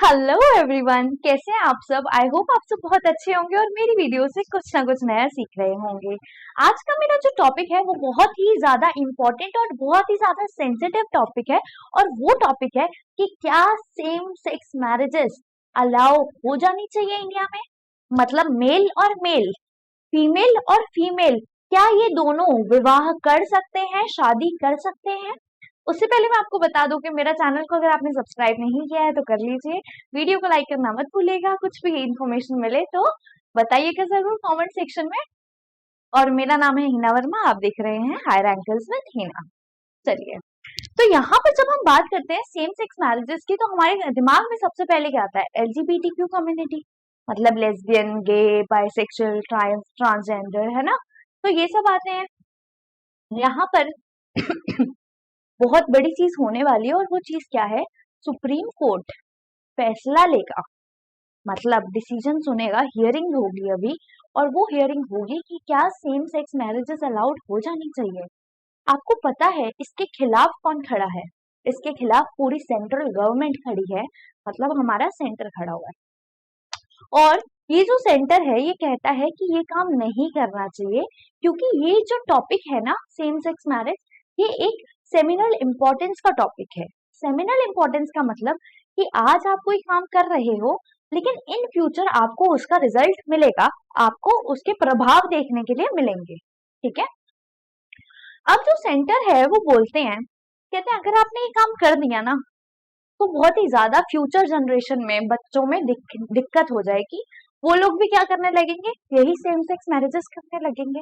Hello everyone, कैसे हैं आप सब। आई होप आप सब बहुत अच्छे होंगे और मेरी वीडियो से कुछ ना कुछ नया सीख रहे होंगे। आज का मेरा जो टॉपिक है वो बहुत ही ज्यादा इम्पोर्टेंट और बहुत ही ज्यादा सेंसिटिव टॉपिक है। और वो टॉपिक है कि क्या सेम सेक्स मैरिजेस अलाउ हो जानी चाहिए इंडिया में। मतलब मेल और मेल, फीमेल और फीमेल, क्या ये दोनों विवाह कर सकते हैं, शादी कर सकते हैं। उससे पहले मैं आपको बता दूं कि मेरा चैनल को अगर आपने सब्सक्राइब नहीं किया है तो कर लीजिए। वीडियो को लाइक करना मत भूलिएगा। कुछ भी इंफॉर्मेशन मिले तो बताइएगा जरूर कमेंट सेक्शन में। और मेरा नाम है हिना वर्मा, आप देख रहे हैं हायर एंकल्स विद हिना। चलिए, तो यहाँ पर जब हम बात करते हैं सेम सेक्स मैरिजेस की तो हमारे दिमाग में सबसे पहले क्या आता है, LGBTQ कम्युनिटी। मतलब लेस्बियन, गे, बाइसेक्सुअल, ट्रांसजेंडर, है ना। तो ये सब आते हैं यहाँ पर। बहुत बड़ी चीज होने वाली है और वो चीज क्या है, सुप्रीम कोर्ट फैसला लेगा। मतलब डिसीजन सुनेगा, हियरिंग होगी अभी। और वो हियरिंग होगी कि क्या सेम सेक्स मैरिजेस अलाउड हो जानी चाहिए। आपको पता है इसके खिलाफ कौन खड़ा है। इसके खिलाफ पूरी सेंट्रल गवर्नमेंट खड़ी है। मतलब हमारा सेंटर खड़ा हुआ है। और ये जो सेंटर है ये कहता है कि ये काम नहीं करना चाहिए, क्योंकि ये जो टॉपिक है ना, सेम सेक्स मैरिज, ये एक सेमिनल इम्पोर्टेंस का टॉपिक है। सेमिनल इम्पोर्टेंस का मतलब कि आज आप कोई काम कर रहे हो लेकिन इन फ्यूचर आपको उसका रिजल्ट मिलेगा, आपको उसके प्रभाव देखने के लिए मिलेंगे। ठीक है। अब जो सेंटर है वो बोलते हैं, कहते हैं अगर आपने ये काम कर दिया ना तो बहुत ही ज्यादा फ्यूचर जनरेशन में बच्चों में दिक्कत हो जाएगी। वो लोग भी क्या करने लगेंगे, यही सेम सेक्स मैरिजेस करने लगेंगे।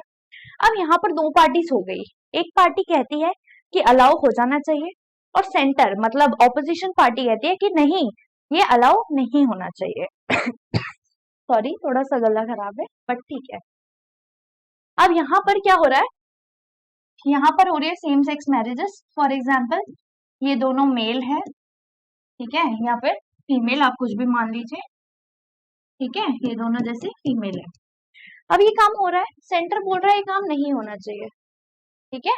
अब यहाँ पर दो पार्टीज हो गई। एक पार्टी कहती है कि अलाउ हो जाना चाहिए, और सेंटर मतलब ऑपोजिशन पार्टी कहती है कि नहीं, ये अलाउ नहीं होना चाहिए। सॉरी, थोड़ा सा गला खराब है बट ठीक है। अब यहाँ पर क्या हो रहा है, यहाँ पर हो रही है same sex marriages. For example, ये दोनों मेल है, ठीक है, या फिर फीमेल, आप कुछ भी मान लीजिए। ठीक है, ये दोनों जैसे फीमेल है। अब ये काम हो रहा है, सेंटर बोल रहा है ये काम नहीं होना चाहिए। ठीक है।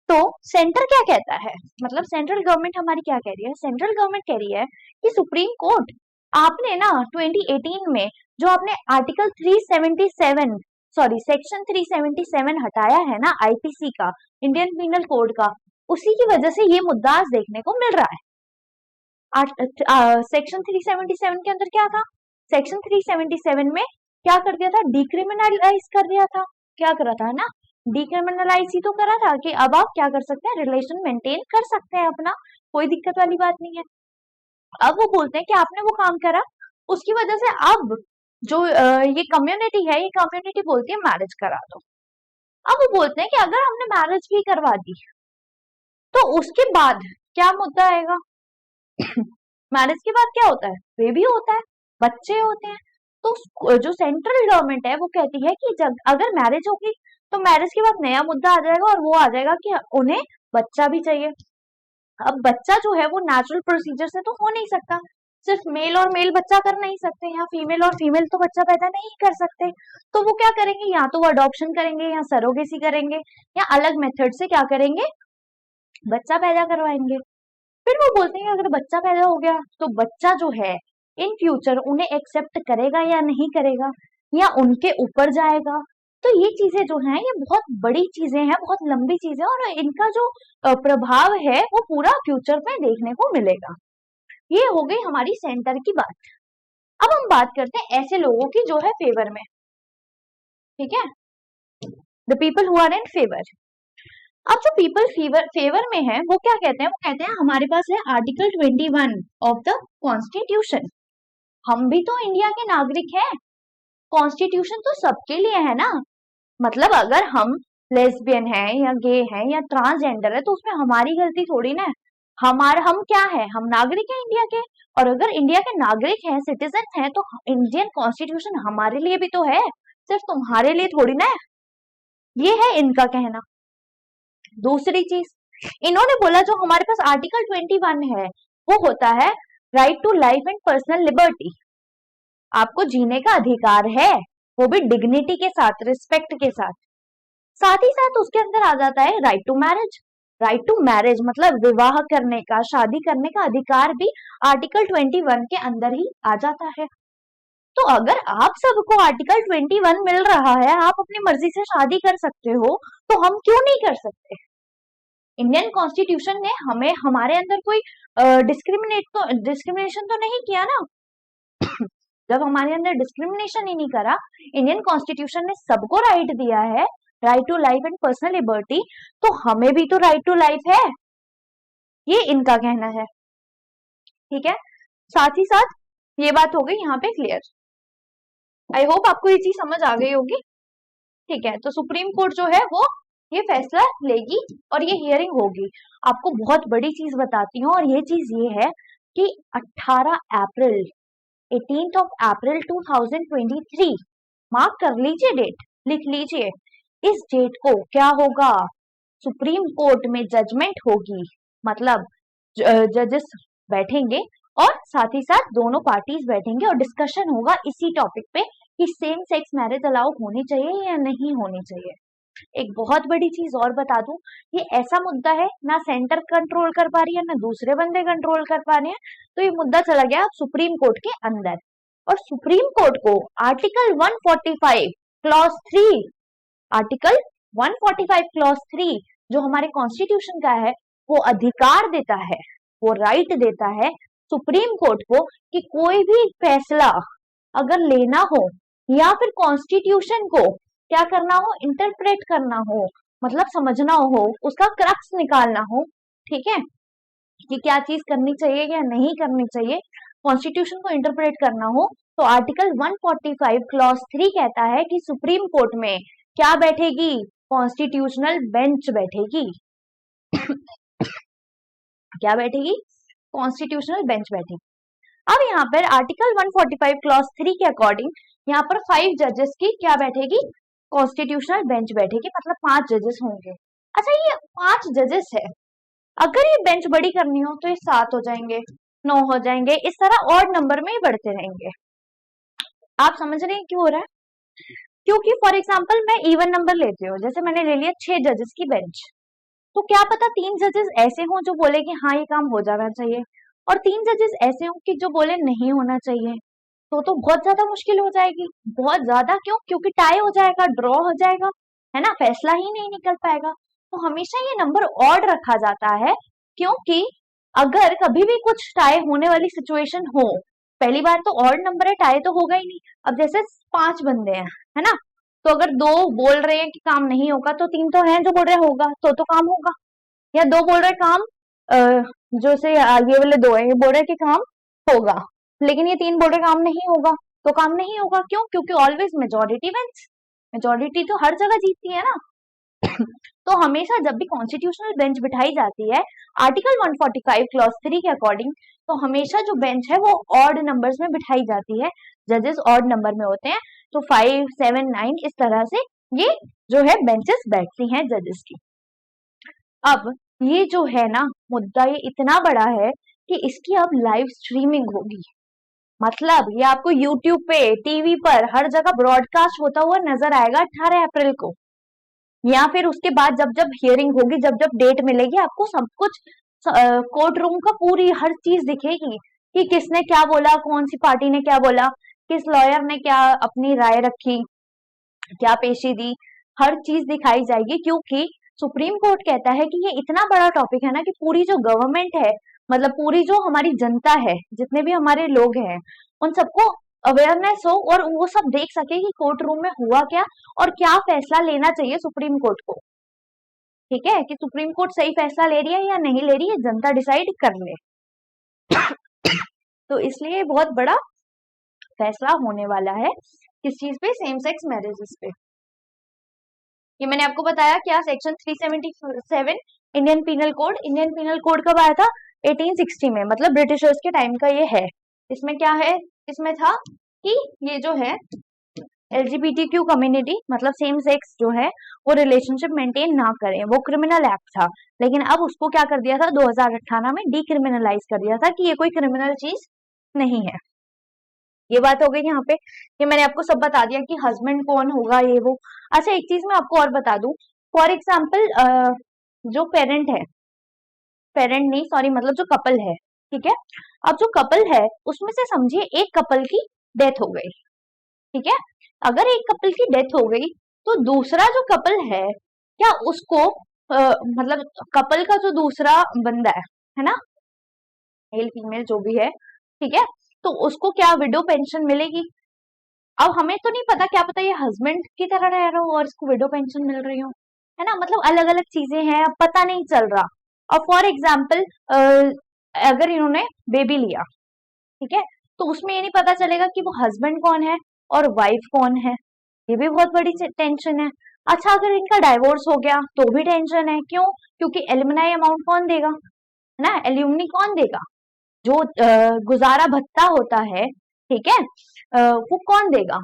तो सेंटर क्या कहता है, मतलब सेंट्रल गवर्नमेंट हमारी क्या कह रही है, सेंट्रल गवर्नमेंट कह रही है कि सुप्रीम कोर्ट, आपने ना 2018 में जो आपने आर्टिकल 377, सॉरी सेक्शन 377 हटाया है ना आईपीसी का, इंडियन पीनल कोड का, उसी की वजह से ये मुद्दा आज देखने को मिल रहा है। सेक्शन 377 के अंदर क्या था, सेक्शन 377 में क्या कर दिया था, डिक्रिमिनलाइज कर दिया था। क्या करा था ना, डिक्रिमिनलाइज ही तो करा था कि अब आप क्या कर सकते हैं, रिलेशन मेंटेन कर सकते हैं अपना, कोई दिक्कत वाली बात नहीं है। अब वो बोलते हैं कि आपने वो काम करा, उसकी वजह से अब जो ये कम्युनिटी है, ये कम्युनिटी बोलती है मैरिज करा दो। अब वो बोलते हैं कि अगर हमने मैरिज भी करवा दी तो उसके बाद क्या मुद्दा आएगा। मैरिज के बाद क्या होता है, बेबी होता है, बच्चे होते हैं। तो जो सेंट्रल गवर्नमेंट है वो कहती है कि जब अगर मैरिज होगी तो मैरिज के बाद नया मुद्दा आ जाएगा, और वो आ जाएगा कि उन्हें बच्चा भी चाहिए। अब बच्चा जो है वो नेचुरल प्रोसीजर से तो हो नहीं सकता, सिर्फ मेल और मेल बच्चा कर नहीं सकते, या फीमेल और फीमेल तो बच्चा पैदा नहीं कर सकते। तो वो क्या करेंगे, या तो वो अडॉप्शन करेंगे या सरोगेसी करेंगे, या अलग मेथड से क्या करेंगे, बच्चा पैदा करवाएंगे। फिर वो बोलते हैं कि अगर बच्चा पैदा हो गया तो बच्चा जो है इन फ्यूचर उन्हें एक्सेप्ट करेगा या नहीं करेगा, या उनके ऊपर जाएगा। तो ये चीजें जो हैं ये बहुत बड़ी चीजें हैं, बहुत लंबी चीजें, और इनका जो प्रभाव है वो पूरा फ्यूचर में देखने को मिलेगा। ये हो गई हमारी सेंटर की बात। अब हम बात करते हैं ऐसे लोगों की जो है फेवर में। ठीक है, the people who are in favour. अब जो पीपल फेवर में है वो क्या कहते हैं, वो कहते हैं हमारे पास है आर्टिकल 21 ऑफ द कॉन्स्टिट्यूशन। हम भी तो इंडिया के नागरिक हैं, कॉन्स्टिट्यूशन तो सबके लिए है ना। मतलब अगर हम लेस्बियन है या गे है या ट्रांसजेंडर है तो उसमें हमारी गलती थोड़ी ना है। हम क्या है, हम नागरिक हैं इंडिया के। और अगर इंडिया के नागरिक हैं, सिटीजन हैं, तो इंडियन कॉन्स्टिट्यूशन हमारे लिए भी तो है, सिर्फ तुम्हारे लिए थोड़ी ना है। ये है इनका कहना। दूसरी चीज, इन्होंने बोला जो हमारे पास आर्टिकल 21 है वो होता है right to life and personal liberty. आपको जीने का अधिकार है, वो भी डिग्निटी के साथ, रिस्पेक्ट के साथ। साथ ही साथ उसके अंदर आ जाता है right to marriage. Right to marriage मतलब विवाह करने का, शादी करने का अधिकार भी आर्टिकल 21 के अंदर ही आ जाता है। तो अगर आप सबको आर्टिकल 21 मिल रहा है, आप अपनी मर्जी से शादी कर सकते हो, तो हम क्यों नहीं कर सकते? इंडियन कॉन्स्टिट्यूशन ने हमें हमारे अंदर कोई डिस्क्रिमिनेशन तो नहीं किया ना। जब हमारे अंदर डिस्क्रिमिनेशन ही नहीं करा, इंडियन कॉन्स्टिट्यूशन ने सबको राइट दिया है, right to life and personal liberty, तो हमें भी तो राइट टू लाइफ है, ये इनका कहना है। ठीक है, साथ ही साथ ये बात हो गई यहाँ पे क्लियर। आई होप आपको ये चीज समझ आ गई होगी। ठीक है, तो सुप्रीम कोर्ट जो है वो ये फैसला लेगी और ये हियरिंग होगी। आपको बहुत बड़ी चीज बताती हूँ, और ये चीज ये है कि 18 अप्रैल 18th of April 2023, मार्क कर लीजिए डेट, लिख लीजिए। इस डेट को क्या होगा, सुप्रीम कोर्ट में जजमेंट होगी, मतलब जजेस बैठेंगे और साथ ही साथ दोनों पार्टीज बैठेंगे और डिस्कशन होगा इसी टॉपिक पे कि सेम सेक्स मैरिज अलाउ होनी चाहिए या नहीं होनी चाहिए। एक बहुत बड़ी चीज और बता दूं, ये ऐसा मुद्दा है ना सेंटर कंट्रोल कर पा रही है ना दूसरे बंदे कंट्रोल कर पा रहे हैं, तो ये मुद्दा चला गया सुप्रीम कोर्ट के अंदर। और सुप्रीम कोर्ट को आर्टिकल 145 क्लॉज 3, आर्टिकल 145 क्लॉज 3 जो हमारे कॉन्स्टिट्यूशन का है, वो अधिकार देता है, वो राइट देता है सुप्रीम कोर्ट को कि कोई भी फैसला अगर लेना हो या फिर कॉन्स्टिट्यूशन को क्या करना हो, इंटरप्रेट करना हो, मतलब समझना हो, उसका क्रक्स निकालना हो, ठीक है, कि क्या चीज करनी चाहिए या नहीं करनी चाहिए, कॉन्स्टिट्यूशन को इंटरप्रेट करना हो, तो आर्टिकल 145 क्लॉज 3 कहता है कि सुप्रीम कोर्ट में क्या बैठेगी, कॉन्स्टिट्यूशनल बेंच बैठेगी। क्या बैठेगी, कॉन्स्टिट्यूशनल बेंच बैठेगी। अब यहाँ पर आर्टिकल 145 क्लॉज 3 के अकॉर्डिंग यहाँ पर 5 जजेस की क्या बैठेगी, कॉन्स्टिट्यूशनल बेंच बैठेगी, मतलब 5 जजेस होंगे। अच्छा, ये 5 जजेस है, अगर ये बेंच बड़ी करनी हो तो ये 7 हो जाएंगे, 9 हो जाएंगे, इस तरह ऑड नंबर में ही बढ़ते रहेंगे। आप समझ रहे हैं क्यों हो रहा है? क्योंकि फॉर एग्जाम्पल मैं इवन नंबर लेती हूँ, जैसे मैंने ले लिया 6 जजेस की बेंच, तो क्या पता 3 जजेस ऐसे हों जो बोले कि हाँ ये काम हो जाना चाहिए, और 3 जजेस ऐसे हों कि जो बोले नहीं होना चाहिए, तो बहुत ज्यादा मुश्किल हो जाएगी, बहुत ज्यादा। क्यों? क्योंकि टाई हो जाएगा, ड्रॉ हो जाएगा, है ना, फैसला ही नहीं निकल पाएगा। तो हमेशा ये नंबर ऑड रखा जाता है, क्योंकि अगर कभी भी कुछ टाई होने वाली सिचुएशन हो, पहली बार तो ऑड नंबर है, टाई तो होगा ही नहीं। अब जैसे 5 बंदे हैं, है ना, तो अगर 2 बोल रहे हैं कि काम नहीं होगा, तो 3 तो हैं जो बोल रहे होगा, तो काम होगा। या 2 बोल रहे काम जो से ये वाले 2 है, ये बोल रहे कि काम होगा, लेकिन ये 3 बोल रहे काम नहीं होगा, तो काम नहीं होगा। क्यों? क्योंकि ऑलवेज मेजोरिटी विंस, मेजोरिटी तो हर जगह जीतती है ना। तो हमेशा जब भी कॉन्स्टिट्यूशनल बेंच बिठाई जाती है आर्टिकल 145 क्लॉज 3 के अकॉर्डिंग, तो हमेशा जो बेंच है वो ऑड नंबर्स में बिठाई जाती है, जजेस ऑड नंबर में होते हैं, तो 5, 7, 9 इस तरह से ये जो है बेंचेस बैठती हैं जजेस की। अब ये जो है ना मुद्दा, ये इतना बड़ा है कि इसकी अब लाइव स्ट्रीमिंग होगी, मतलब ये आपको यूट्यूब पे, टीवी पर, हर जगह ब्रॉडकास्ट होता हुआ नजर आएगा 18 अप्रैल को, या फिर उसके बाद जब जब हियरिंग होगी, जब जब डेट मिलेगी, आपको सब कुछ कोर्ट रूम का पूरी हर चीज दिखेगी कि किसने क्या बोला, कौन सी पार्टी ने क्या बोला, किस लॉयर ने क्या अपनी राय रखी, क्या पेशी दी, हर चीज दिखाई जाएगी। क्योंकि सुप्रीम कोर्ट कहता है कि ये इतना बड़ा टॉपिक है ना कि पूरी जो गवर्नमेंट है, मतलब पूरी जो हमारी जनता है, जितने भी हमारे लोग हैं, उन सबको अवेयरनेस हो और वो सब देख सके कि कोर्ट रूम में हुआ क्या और क्या फैसला लेना चाहिए सुप्रीम कोर्ट को। ठीक है, कि सुप्रीम कोर्ट सही फैसला ले रही है या नहीं ले रही है, जनता डिसाइड कर ले। तो इसलिए बहुत बड़ा फैसला होने वाला है किस चीज पे, सेम सेक्स मैरिजेस पे। ये मैंने आपको बताया क्या, section 377 Indian penal code. Indian penal code कब आया था? 1860 में, मतलब ब्रिटिशर्स के टाइम का ये है। इसमें क्या है, इसमें था कि ये जो है LGBTQ कम्युनिटी, मतलब सेम सेक्स जो है वो रिलेशनशिप मेंटेन ना करें, वो क्रिमिनल एक्ट था। लेकिन अब उसको क्या कर दिया था, 2018 में डीक्रिमिनलाइज कर दिया था कि ये कोई क्रिमिनल चीज नहीं है। ये बात हो गई यहाँ पे, ये मैंने आपको सब बता दिया कि हस्बैंड कौन होगा, ये वो। अच्छा, एक चीज मैं आपको और बता दूं, फॉर एग्जाम्पल जो पेरेंट है, पेरेंट नहीं सॉरी, मतलब जो कपल है, ठीक है। अब जो कपल है उसमें से समझिए एक कपल की डेथ हो गई, ठीक है। अगर एक कपल की डेथ हो गई तो दूसरा जो कपल है, क्या उसको मतलब कपल का जो दूसरा बंदा है ना, मेल फीमेल जो भी है, ठीक है, तो उसको क्या विडो पेंशन मिलेगी? अब हमें तो नहीं पता, क्या पता ये हस्बैंड की तरह रह रहा हो और इसको विडो पेंशन मिल रही हो, है ना, मतलब अलग अलग चीजें हैं, अब पता नहीं चल रहा। और फॉर एग्जाम्पल अगर इन्होंने बेबी लिया, ठीक है, तो उसमें ये नहीं पता चलेगा कि वो हस्बैंड कौन है और वाइफ कौन है, ये भी बहुत बड़ी टेंशन है। अच्छा, अगर इनका डाइवोर्स हो गया तो भी टेंशन है, क्यों? क्योंकि एलिमनाई अमाउंट कौन देगा, है ना, एल्यूमनी कौन देगा, जो गुजारा भत्ता होता है, ठीक है, वो कौन देगा,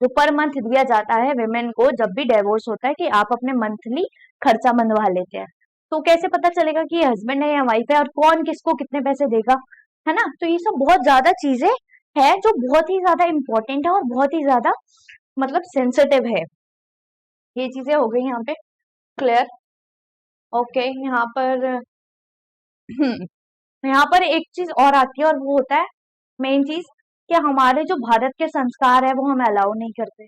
जो पर मंथ दिया जाता है विमेन को जब भी डिवोर्स होता है, कि आप अपने मंथली खर्चा बंधवा लेते हैं, तो कैसे पता चलेगा कि ये हस्बैंड है या वाइफ है और कौन किसको कितने पैसे देगा, है ना। तो ये सब बहुत ज्यादा चीजें है जो बहुत ही ज्यादा इंपॉर्टेंट है और बहुत ही ज्यादा मतलब सेंसिटिव है। ये चीजें हो गई यहाँ पे क्लियर। ओके, यहाँ पर यहाँ पर एक चीज और आती है और वो होता है मेन चीज, कि हमारे जो भारत के संस्कार है वो हमें अलाउ नहीं करते।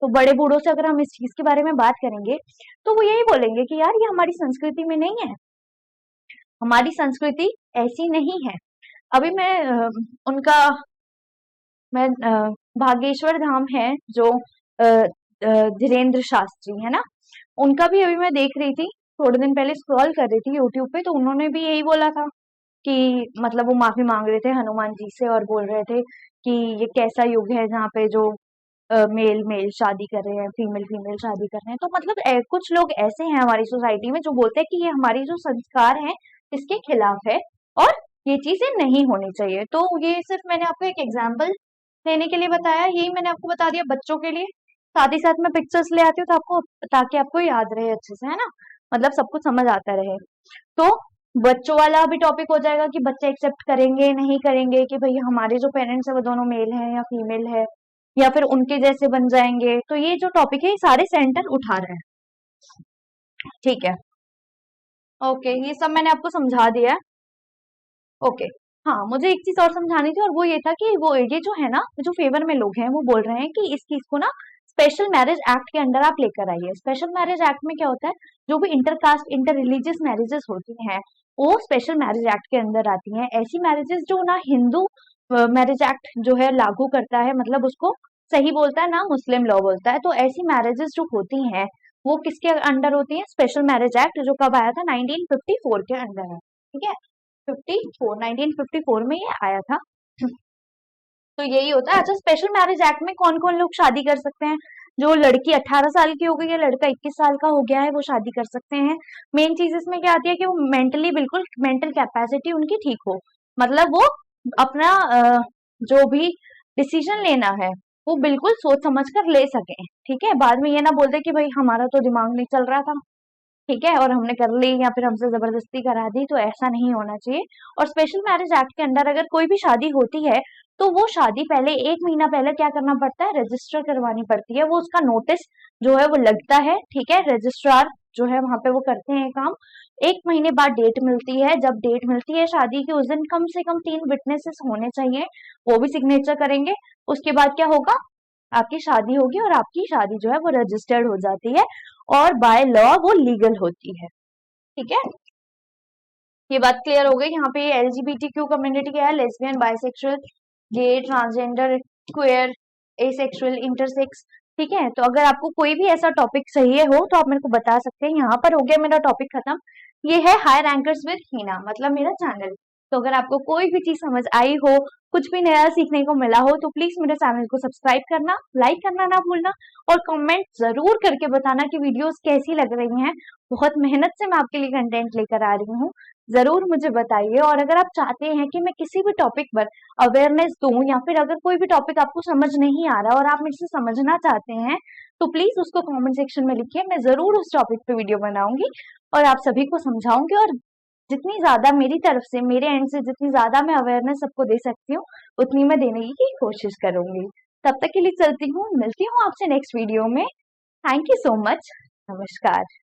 तो बड़े बूढ़ों से अगर हम इस चीज के बारे में बात करेंगे तो वो यही बोलेंगे कि यार ये हमारी संस्कृति में नहीं है, हमारी संस्कृति ऐसी नहीं है। अभी मैं उनका मैं भागेश्वर धाम है जो धीरेन्द्र शास्त्री है ना, उनका भी अभी मैं देख रही थी, थोड़े दिन पहले स्क्रॉल कर रही थी यूट्यूब पे, तो उन्होंने भी यही बोला था कि मतलब वो माफी मांग रहे थे हनुमान जी से और बोल रहे थे कि ये कैसा युग है जहाँ पे जो मेल मेल शादी कर रहे हैं, फीमेल फीमेल शादी कर रहे हैं। तो मतलब कुछ लोग ऐसे हैं हमारी सोसाइटी में जो बोलते हैं कि ये हमारी जो संस्कार है इसके खिलाफ है और ये चीजें नहीं होनी चाहिए। तो ये सिर्फ मैंने आपको एक एग्जाम्पल देने के लिए बताया, यही मैंने आपको बता दिया बच्चों के लिए। साथ ही साथ मैं पिक्चर्स ले आती हूँ तो आपको, ताकि आपको याद रहे अच्छे से, है ना, मतलब सब कुछ समझ आता रहे। तो बच्चों वाला भी टॉपिक हो जाएगा कि बच्चे एक्सेप्ट करेंगे नहीं करेंगे कि भाई हमारे जो पेरेंट्स है वो दोनों मेल हैं या फीमेल है, या फिर उनके जैसे बन जाएंगे। तो ये जो टॉपिक है ये सारे सेंटर उठा रहे हैं, ठीक है। ओके, ये सब मैंने आपको समझा दिया है। ओके, हाँ, मुझे एक चीज और समझानी थी और वो ये था कि वो ये जो है ना, जो फेवर में लोग हैं वो बोल रहे हैं कि इस चीज को ना स्पेशल मैरिज एक्ट के अंदर आप लेकर आइए। स्पेशल मैरिज एक्ट में क्या होता है, जो भी इंटरकास्ट इंटर रिलीजियस मैरिजेस होती हैं वो स्पेशल मैरिज एक्ट के अंदर आती हैं। ऐसी मैरिजेस जो ना हिंदू मैरिज एक्ट जो है लागू करता है, मतलब उसको सही बोलता है ना मुस्लिम लॉ बोलता है, तो ऐसी मैरिजेस जो होती हैं वो किसके अंडर होती हैं? स्पेशल मैरिज एक्ट, जो कब आया था? 1954 के अंडर है, ठीक है। 1954 में ये आया था। तो यही होता है। अच्छा, स्पेशल मैरिज एक्ट में कौन कौन लोग शादी कर सकते हैं? जो लड़की 18 साल की हो गई है, लड़का 21 साल का हो गया है, वो शादी कर सकते हैं। मेन चीज इसमें क्या आती है कि वो मेंटली, बिल्कुल मेंटल कैपेसिटी उनकी ठीक हो, मतलब वो अपना जो भी डिसीजन लेना है वो बिल्कुल सोच समझ कर ले सके, ठीक है। बाद में ये ना बोलते कि भाई हमारा तो दिमाग नहीं चल रहा था, ठीक है, और हमने कर ली या फिर हमसे जबरदस्ती करा दी, तो ऐसा नहीं होना चाहिए। और स्पेशल मैरिज एक्ट के अंदर अगर कोई भी शादी होती है तो वो शादी पहले 1 महीना पहले क्या करना पड़ता है? रजिस्टर करवानी पड़ती है। वो उसका नोटिस जो है वो लगता है, ठीक है, रजिस्ट्रार जो है वहां पे वो करते हैं काम। 1 महीने बाद डेट मिलती है, जब डेट मिलती है शादी की उस दिन कम से कम 3 विटनेसेस होने चाहिए, वो भी सिग्नेचर करेंगे। उसके बाद क्या होगा? आपकी शादी होगी और आपकी शादी जो है वो रजिस्टर्ड हो जाती है और बाय लॉ वो लीगल होती है, ठीक है। ये बात क्लियर हो गई। यहाँ पे एलजीबीटीक्यू कम्युनिटी क्या है? लेस्बियन, बाइसेक्सुअल, गे, ट्रांसजेंडर, क्वेयर, एसेक्सुअल, इंटरसेक्स, ठीक है। तो अगर आपको कोई भी ऐसा टॉपिक चाहिए हो तो आप मेरे को बता सकते हैं। यहाँ पर हो गया मेरा टॉपिक खत्म। ये है हाई रैंकर्स विद हीना, मतलब मेरा चैनल। तो अगर आपको कोई भी चीज समझ आई हो, कुछ भी नया सीखने को मिला हो, तो प्लीज मेरे चैनल को सब्सक्राइब करना, लाइक करना ना भूलना और कमेंट जरूर करके बताना कि वीडियोस कैसी लग रही हैं। बहुत मेहनत से मैं आपके लिए कंटेंट लेकर आ रही हूँ, जरूर मुझे बताइए। और अगर आप चाहते हैं कि मैं किसी भी टॉपिक पर अवेयरनेस दूं, या फिर अगर कोई भी टॉपिक आपको समझ नहीं आ रहा और आप मेरे से समझना चाहते हैं, तो प्लीज उसको कमेंट सेक्शन में लिखिए, मैं जरूर उस टॉपिक पे वीडियो बनाऊंगी और आप सभी को समझाऊंगी। और जितनी ज्यादा मेरी तरफ से, मेरे एंड से जितनी ज्यादा मैं अवेयरनेस सबको दे सकती हूँ उतनी मैं देने की कोशिश करूंगी। तब तक के लिए चलती हूँ, मिलती हूँ आपसे नेक्स्ट वीडियो में। Thank you so much. नमस्कार।